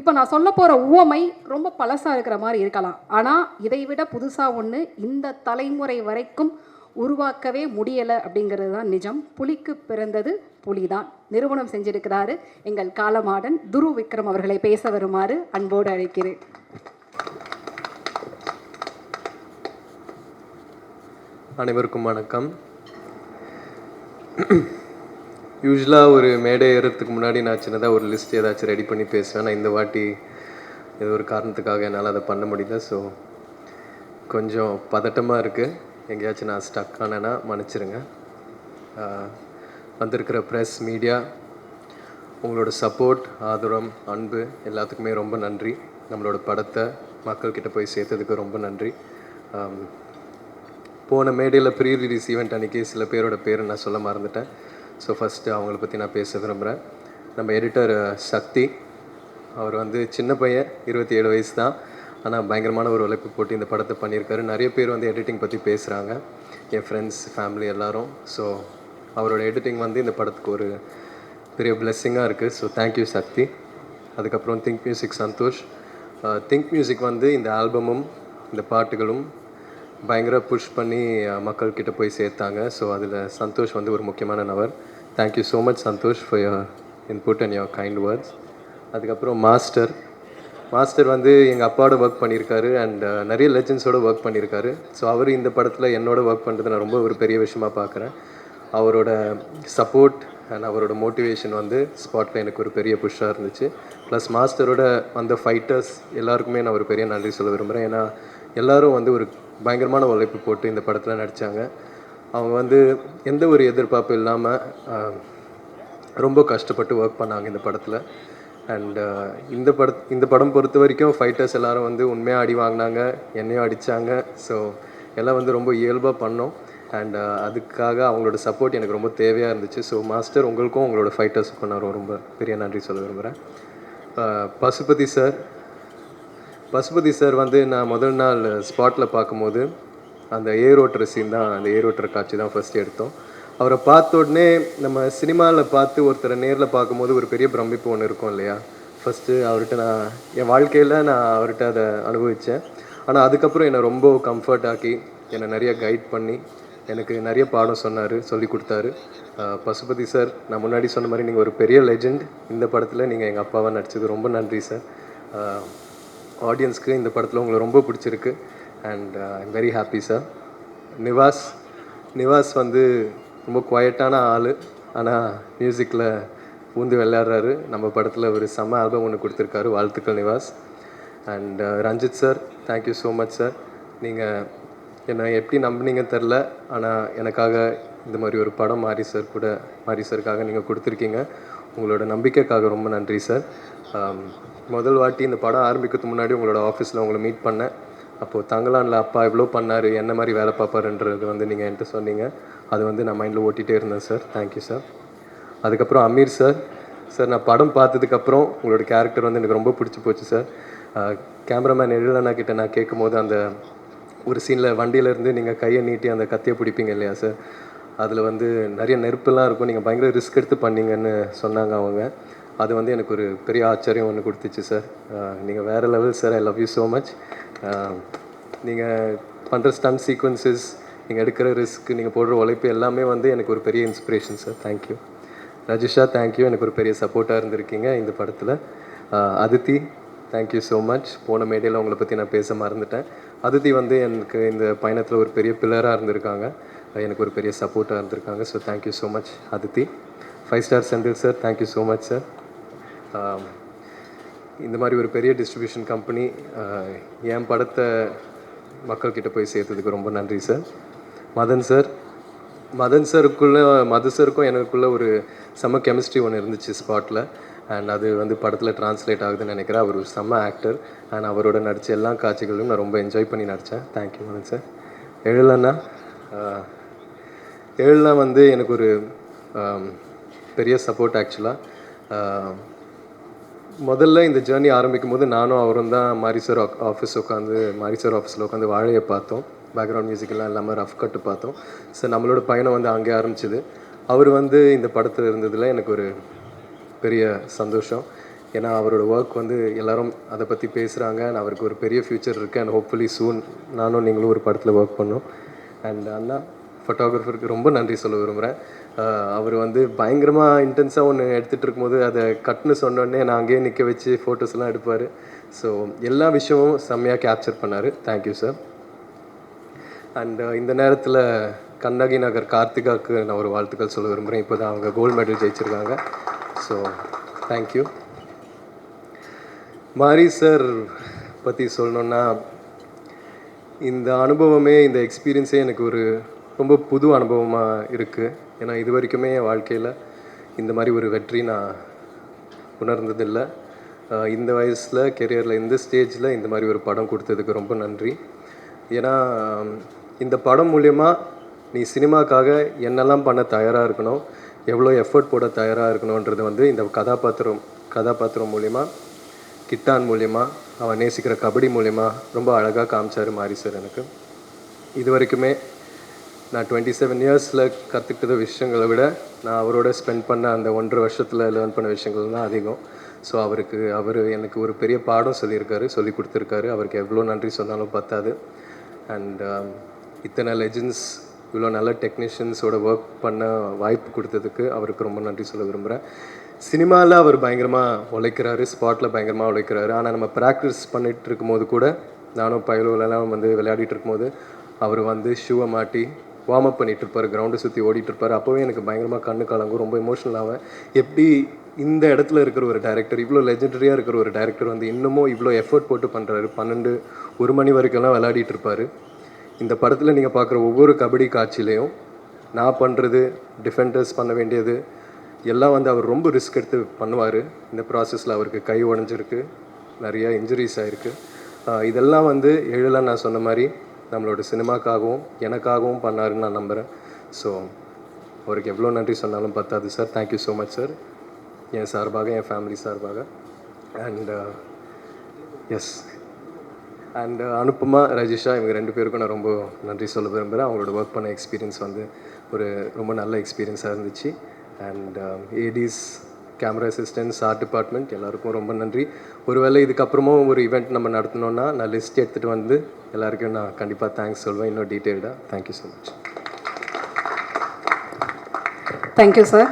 இப்போ நான் சொல்ல போகிற உவமை ரொம்ப பழசாக இருக்கிற மாதிரி இருக்கலாம். ஆனால் இதை விட புதுசாக ஒன்று இந்த தலைமுறை வரைக்கும் உருவாக்கவே முடியலை அப்படிங்கிறது தான் நிஜம். புலிக்கு பிறந்தது புலிதான். நிறுவனம் செஞ்சிருக்கிறாரு எங்கள் காலமாடன் துரு விக்ரம் அவர்களை பேச வருமாறு அன்போடு அழைக்கிறேன். அனைவருக்கும் வணக்கம். யூஸ்வலாக ஒரு மேடை ஏறுறதுக்கு முன்னாடி நான் சின்னதாக ஒரு லிஸ்ட் ஏதாச்சும் ரெடி பண்ணி பேசுவேன். ஆனால் இந்த வாட்டி ஏதோ ஒரு காரணத்துக்காக என்னால் அதை பண்ண முடியல. ஸோ கொஞ்சம் பதட்டமாக இருக்குது. எங்கேயாச்சும் நான் ஸ்டக் ஆனேன்னா மன்னிச்சிருங்க. வந்திருக்கிற ப்ரெஸ், மீடியா, உங்களோட சப்போர்ட், ஆதரவு, அன்பு எல்லாத்துக்குமே ரொம்ப நன்றி. நம்மளோட படத்தை மக்கள்கிட்ட போய் சேர்த்ததுக்கு ரொம்ப நன்றி. போன மேடையில் ப்ரீ ரிலீஸ் ஈவெண்ட் அன்றைக்கி சில பேரோட பேரை நான் சொல்ல மறந்துட்டேன். ஸோ ஃபஸ்ட்டு அவங்கள பற்றி நான் பேச விரும்புகிறேன். நம்ம எடிட்டர் சக்தி, அவர் சின்ன பையன், 27 வயசு தான். ஆனால் பயங்கரமான ஒரு உழைப்பு போட்டு இந்த படத்தை பண்ணியிருக்காரு. நிறைய பேர் எடிட்டிங் பற்றி பேசுகிறாங்க, என் ஃப்ரெண்ட்ஸ், ஃபேமிலி எல்லோரும். ஸோ அவரோட எடிட்டிங் இந்த படத்துக்கு ஒரு பெரிய பிளெஸ்ஸிங்காக இருக்குது. So thank you Sakthi. அதுக்கப்புறம் think music Santhosh. Think music இந்த ஆல்பமும் இந்த பாட்டுகளும் பயங்கர புஷ் பண்ணி மக்கள்கிட்ட போய் சேர்த்தாங்க. ஸோ அதில் சந்தோஷ் ஒரு முக்கியமான நபர். Thank you so much Santhosh for your input and your kind words. அதுக்கப்புறம் மாஸ்டர் எங்கள் அப்பாவோட ஒர்க் பண்ணியிருக்காரு அண்ட் நிறைய லெஜெண்ட்ஸோட ஒர்க் பண்ணியிருக்காரு. ஸோ அவர் இந்த படத்தில் என்னோட ஒர்க் பண்ணுறது நான் ரொம்ப ஒரு பெரிய விஷயமாக பார்க்குறேன். அவரோட சப்போர்ட் அண்ட் அவரோட மோட்டிவேஷன் ஸ்பாட்டில் எனக்கு ஒரு பெரிய புஷ்ஷாக இருந்துச்சு. ப்ளஸ் மாஸ்டரோட ஃபைட்டர்ஸ் எல்லாருக்குமே நான் ஒரு பெரிய நன்றி சொல்ல விரும்புகிறேன். ஏன்னா எல்லோரும் ஒரு பயங்கரமான உழைப்பு போட்டு இந்த படத்தில் நடித்தாங்க. அவங்க எந்த ஒரு எதிர்பார்ப்பு இல்லாமல் ரொம்ப கஷ்டப்பட்டு ஒர்க் பண்ணாங்க இந்த படத்தில். அண்ட் இந்த படம் பொறுத்த வரைக்கும் ஃபைட்டர்ஸ் எல்லோரும் உண்மையாக அடி வாங்கினாங்க, என்னையும் அடித்தாங்க. ஸோ எல்லாம் ரொம்ப இயல்பாக பண்ணோம். அண்ட் அதுக்காக அவங்களோட சப்போர்ட் எனக்கு ரொம்ப தேவையாக இருந்துச்சு. ஸோ மாஸ்டர், உங்களுக்கும் உங்களோட ஃபைட்டர்ஸுக்கும் நான் ரொம்ப பெரிய நன்றி சொல்ல விரும்புகிறேன். பசுபதி சார் நான் முதல் நாள் ஸ்பாட்டில் பார்க்கும்போது அந்த ஏரோட்டுற சீன் தான், அந்த ஏரோட்டுற காட்சி தான் ஃபஸ்ட்டு எடுத்தோம். அவரை பார்த்த உடனே நம்ம சினிமாவில் பார்த்து ஒருத்தரை நேரில் பார்க்கும்போது ஒரு பெரிய பிரமிப்பு ஒன்று இருக்கும் இல்லையா? ஃபஸ்ட்டு அவர்கிட்ட நான் என் வாழ்க்கையில் அவர்கிட்ட அதை அனுபவித்தேன். ஆனால் அதுக்கப்புறம் என்னை ரொம்ப கம்ஃபர்ட் ஆக்கி என்னை நிறைய கைட் பண்ணி எனக்கு நிறைய பாடம் சொன்னார், சொல்லி கொடுத்தாரு. பசுபதி சார், நான் முன்னாடி சொன்ன மாதிரி நீங்கள் ஒரு பெரிய லெஜெண்ட். இந்த படத்தில் நீங்கள் எங்கள் அப்பாவாக நடிச்சது ரொம்ப நன்றி சார். ஆடியன்ஸ்க்கு இந்த படத்தில் உங்களை ரொம்ப பிடிச்சிருக்கு and I'm very happy sir. Nivas ரொம்ப குவைட்டான ஆள், ஆனால் மியூசிக்கில் பூந்து விளையாடுறாரு. நம்ம படத்தில் ஒரு செம்ம ஆல்பம் ஒன்று கொடுத்துருக்காரு. வாழ்த்துக்கள் Nivas. And Ranjith sir, thank you so much sir. நீங்கள் என்னை எப்படி நம்பினீங்கன்னு தெரில, ஆனால் எனக்காக இந்த மாதிரி ஒரு படம் மாரி சாருக்காக நீங்கள் கொடுத்துருக்கீங்க. உங்களோட நம்பிக்கைக்காக ரொம்ப நன்றி சார். முதல் வாட்டி இந்த படம் ஆரம்பிக்கிறதுக்கு முன்னாடி உங்களோட ஆஃபீஸில் உங்களை மீட் பண்ணேன். அப்போது தங்கலானில் அப்பா இவ்வளோ பண்ணார், என்ன மாதிரி வேலை பார்ப்பாருன்றது நீங்கள் என்கிட்ட சொன்னீங்க. அது நான் மைண்டில் ஓட்டிகிட்டே இருந்தேன் சார். Thank you sir. அதுக்கப்புறம் அமீர் சார், நான் படம் பார்த்ததுக்கப்புறம் உங்களோட கேரக்டர் எனக்கு ரொம்ப பிடிச்சி போச்சு சார். கேமராமேன் எழிலண்ணா கிட்ட நான் கேட்கும்போது அந்த ஒரு சீனில் வண்டியிலேருந்து நீங்கள் கையை நீட்டி அந்த கத்தியை பிடிப்பீங்க இல்லையா சார், அதில் நிறைய நெருப்புலாம் இருக்கும், நீங்கள் பயங்கர ரிஸ்க் எடுத்து பண்ணீங்கன்னு சொன்னாங்க அவங்க. அது எனக்கு ஒரு பெரிய ஆச்சரியம் ஒன்று கொடுத்துச்சு சார். நீங்கள் வேறு level sir. I love you so much. நீங்கள் பண்ணுற ஸ்டண்ட் சீக்வன்சஸ், நீங்கள் எடுக்கிற ரிஸ்க், நீங்கள் போடுற உழைப்பு எல்லாமே எனக்கு ஒரு பெரிய inspiration sir. Thank you. Rajisha, thank you. எனக்கு ஒரு பெரிய சப்போர்ட்டாக இருந்திருக்கீங்க இந்த படத்தில். Aditi, thank you so much. போன மேடையில் உங்களை பற்றி நான் பேச மறந்துட்டேன். அதித்தி எனக்கு இந்த பயணத்தில் ஒரு பெரிய பில்லராக இருந்திருக்காங்க, எனக்கு ஒரு பெரிய சப்போர்ட்டாக இருந்திருக்காங்க. So thank you so much Aditi. 5 star Senthil sir, thank you so much sir. இந்த மாதிரி ஒரு பெரிய டிஸ்ட்ரிபியூஷன் கம்பெனி என் படத்தை மக்கள்கிட்ட போய் சேர்த்ததுக்கு ரொம்ப நன்றி சார். மதன் சாருக்கும் எனக்குள்ளே ஒரு செம்ம கெமிஸ்ட்ரி ஒன்று இருந்துச்சு ஸ்பாட்டில். அண்ட் அது படத்தில் ட்ரான்ஸ்லேட் ஆகுதுன்னு நினைக்கிறேன். அவர் ஒரு செம்ம ஆக்டர் அண்ட் அவரோட நடித்த எல்லா காட்சிகளும் நான் ரொம்ப என்ஜாய் பண்ணி நடித்தேன். Thank you Madan sir. எழிலண்ணா எனக்கு ஒரு பெரிய சப்போர்ட் ஆக்சுவலாக. முதல்ல இந்த ஜேர்னி ஆரம்பிக்கும் போது நானும் அவரும் தான் மாரி சார் ஆஃபீஸில் உட்காந்து வாழையை பார்த்தோம். பேக்ரவுண்ட் மியூசிக்கெல்லாம் இல்லாமல் ரஃப் கட்டு பார்த்தோம். ஸோ நம்மளோட பயணம் அங்கே ஆரம்பிச்சிது. அவர் இந்த படத்தில் இருந்ததில் எனக்கு ஒரு பெரிய சந்தோஷம். ஏன்னா அவரோட ஒர்க் வந்து எல்லாரும் அதை பற்றி பேசுகிறாங்க அண்ட் அவருக்கு ஒரு பெரிய ஃப்யூச்சர் இருக்குது அண்ட் ஹோப்ஃபுல்லி சூன் நானும் நீங்களும் ஒரு படத்தில் ஒர்க் பண்ணோம். அண்ட் அண்ணா ஃபோட்டோகிராஃபருக்கு ரொம்ப நன்றி சொல்ல விரும்புகிறேன். அவர் வந்து பயங்கரமாக இன்டென்ஸாக ஒன்று எடுத்துகிட்டு இருக்கும்போது அதை கட்னு சொன்னோடனே நான் அங்கேயே நிற்க வச்சு ஃபோட்டோஸ்லாம் எடுப்பார். ஸோ எல்லா விஷயமும் செம்மையாக கேப்சர் பண்ணார். Thank you sir. அண்ட் இந்த நேரத்தில் கண்ணகி நகர் கார்த்திகாவுக்கு நான் ஒரு வாழ்த்துக்கள் சொல்ல விரும்புகிறேன். இப்போ தான் அவங்க கோல்டு மெடல் ஜெயிச்சிருக்காங்க. So thank you. மாரி சார் பற்றி சொல்லணுன்னா, இந்த அனுபவமே இந்த எக்ஸ்பீரியன்ஸே எனக்கு ஒரு ரொம்ப புது அனுபவமாக இருக்குது. ஏன்னா இது வரைக்குமே என் வாழ்க்கையில் இந்த மாதிரி ஒரு வெற்றி நான் உணர்ந்ததில்லை. இந்த வயசில் கெரியரில் இந்த ஸ்டேஜில் இந்த மாதிரி ஒரு படம் கொடுத்ததுக்கு ரொம்ப நன்றி. ஏன்னா இந்த படம் மூலயமா நீ சினிமாக்காக என்னெல்லாம் பண்ண தயாராக இருக்கணும், எவ்வளோ எஃபர்ட் போட தயாராக இருக்கணுன்றது வந்து இந்த கதாபாத்திரம் மூலயமா, கிட்டான் மூலயமா, அவன் நேசிக்கிற கபடி மூலயமா ரொம்ப அழகாக காமிச்சார் மாரி சார். எனக்கு இது வரைக்குமே நான் 27 இயர்ஸில் கற்றுக்கிட்ட விஷயங்களை விட நான் அவரோட ஸ்பெண்ட் பண்ண அந்த 1.5 வருஷத்தில் லேர்ன் பண்ண விஷயங்கள் தான் அதிகம். ஸோ அவர் எனக்கு ஒரு பெரிய பாடம் சொல்லி கொடுத்துருக்காரு. அவருக்கு எவ்வளோ நன்றி சொன்னாலும் பத்தாது. அண்ட் இத்தனை லெஜண்ட்ஸ், இவ்வளோ நல்ல டெக்னீஷியன்ஸோட ஒர்க் பண்ண வாய்ப்பு கொடுத்ததுக்கு அவருக்கு ரொம்ப நன்றி சொல்ல விரும்புகிறேன். சினிமாவில் அவர் பயங்கரமாக உழைக்கிறாரு, ஸ்பாட்டில் பயங்கரமாக உழைக்கிறாரு. ஆனால் நம்ம ப்ராக்டிஸ் பண்ணிகிட்டு இருக்கும்போது கூட, நானும் பயலுவலாம் வந்து விளையாடிட்டு இருக்கும்போது அவர் வந்து ஷூவை மாட்டி வார்ம் அப் பண்ணிகிட்ருப்பார், கிரவுண்டை சுற்றி ஓடிட்டுருப்பார். அப்போவே எனக்கு பயங்கரமாக கண்ணு கலங்கும், ரொம்ப எமோஷனல் ஆவேன். எப்படி இந்த இடத்துல இருக்கிற ஒரு டைரக்டர், இவ்வளோ லெஜெண்டரியாக இருக்கிற ஒரு டைரக்டர் வந்து இன்னமும் இவ்வளோ எஃபர்ட் போட்டு பண்ணுறாரு. 12-1 மணி வரைக்கும்லாம் விளையாடிட்டு இருப்பார். இந்த படத்தில் நீங்கள் பார்க்குற ஒவ்வொரு கபடி காட்சியிலையும் நான் பண்ணுறது, டிஃபெண்டர்ஸ் பண்ண வேண்டியது எல்லாம் வந்து அவர் ரொம்ப ரிஸ்க் எடுத்து பண்ணுவார். இந்த ப்ராசஸில் அவருக்கு கை உடஞ்சிருக்கு, நிறையா இன்ஜுரிஸ் ஆகிருக்கு. இதெல்லாம் வந்து எழிலாக நான் சொன்ன மாதிரி நம்மளோட சினிமாக்காகவும் எனக்காகவும் பண்ணாருன்னு நான் நம்புகிறேன். ஸோ அவருக்கு எவ்வளோ நன்றி சொன்னாலும் பத்தாது sir. Thank you so much sir, என் சார்பாக, என் ஃபேமிலி சார்பாக. And yes, and Anupama, Rajisha, இவங்க 2 பேருக்கும் நான் ரொம்ப நன்றி சொல்ல விரும்புகிறேன். அவங்களோட ஒர்க் பண்ண எக்ஸ்பீரியன்ஸ் வந்து ஒரு ரொம்ப நல்ல எக்ஸ்பீரியன்ஸாக இருந்துச்சு. And ADs, camera assistants, art department எல்லாருக்கும் ரொம்ப நன்றி. ஒருவேளை இதுக்கப்புறமும் ஒரு ஈவெண்ட் நம்ம நடத்தினோன்னா நான் லிஸ்ட் எடுத்துகிட்டு வந்து எல்லாருக்கும் நான் கண்டிப்பாக தேங்க்ஸ் சொல்வேன் இன்னும் டீட்டெயில்டாக. Thank you so much. Thank you sir.